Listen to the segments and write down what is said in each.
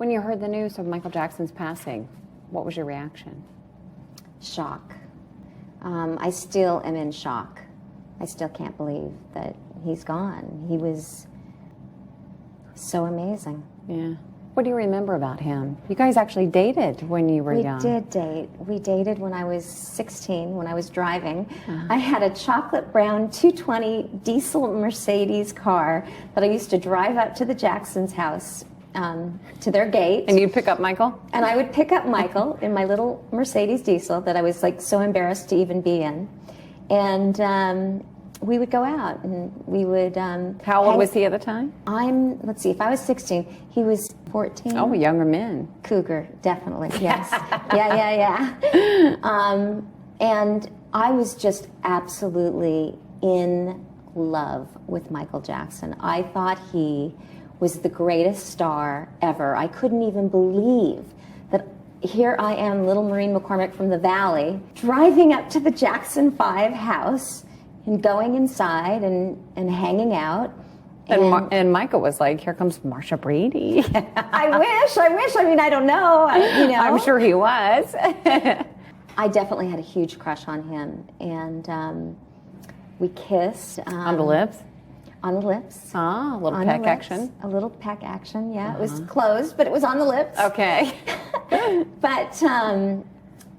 When you heard the news of Michael Jackson's passing, what was your reaction? Shock. I still am in shock. I still can't believe that he's gone. He was so amazing. Yeah. What do you remember about him? You guys actually dated when you were young. We did date. We dated when I was 16, when I was driving. I had a chocolate brown 220 diesel Mercedes car that I used to drive up to the Jacksons' house, to their gate. And you'd pick up Michael? And I would pick up Michael in my little Mercedes diesel that I was like so embarrassed to even be in. And we would go out and we would... How old was he at the time? Let's see, if I was 16, he was 14. Oh, younger men. Cougar, definitely, yes. yeah. And I was just absolutely in love with Michael Jackson. I thought he was the greatest star ever. I couldn't even believe that here I am, little Maureen McCormick from the Valley, driving up to the Jackson 5 house and going inside and hanging out. And Michael was like, here comes Marcia Brady. I wish. I mean, I don't know. I'm sure he was. I definitely had a huge crush on him. And we kissed. On the lips? On the lips. Ah, a little peck action. A little peck action, yeah. It was closed, but it was on the lips. Okay. But,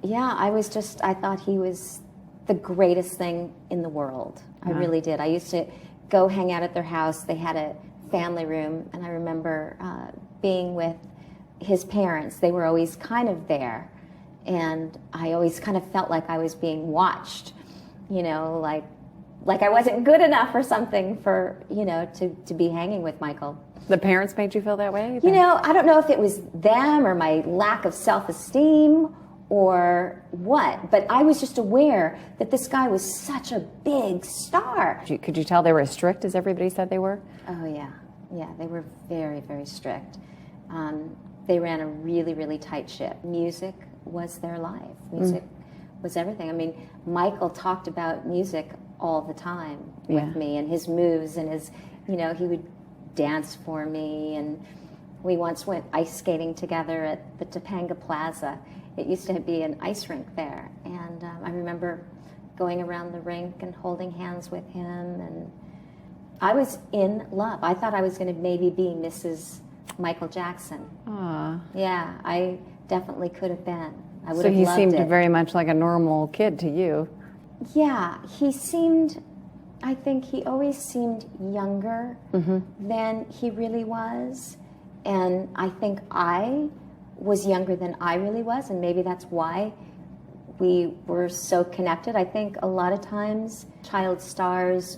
yeah, I thought he was the greatest thing in the world. I really did. I used to go hang out at their house. They had a family room, and I remember being with his parents. They were always kind of there, and I always kind of felt like I was being watched, like I wasn't good enough or something for, to be hanging with Michael. The parents made you feel that way? I don't know if it was them or my lack of self-esteem or what, but I was just aware that this guy was such a big star. Could you tell they were as strict as everybody said they were? Oh, yeah. Yeah, they were very, very strict. They ran a really, really tight ship. Music was their life. Music was everything. I mean, Michael talked about music all the time with me and his moves and his, he would dance for me. And we once went ice skating together at the Topanga Plaza. It used to be an ice rink there, and I remember going around the rink and holding hands with him, and I was in love. I thought I was going to maybe be Mrs. Michael Jackson. Aww. Yeah, I definitely could have been. I would so have he loved seemed it. very much like a normal kid to you. Yeah, I think he always seemed younger than he really was, and I think I was younger than I really was, and maybe that's why we were so connected. I think a lot of times child stars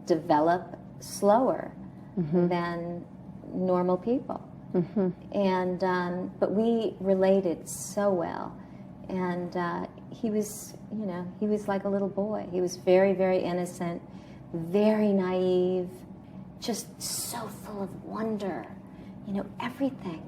develop slower than normal people. And but we related so well, and he was like a little boy. He was very, very innocent, very naive, just so full of wonder, everything.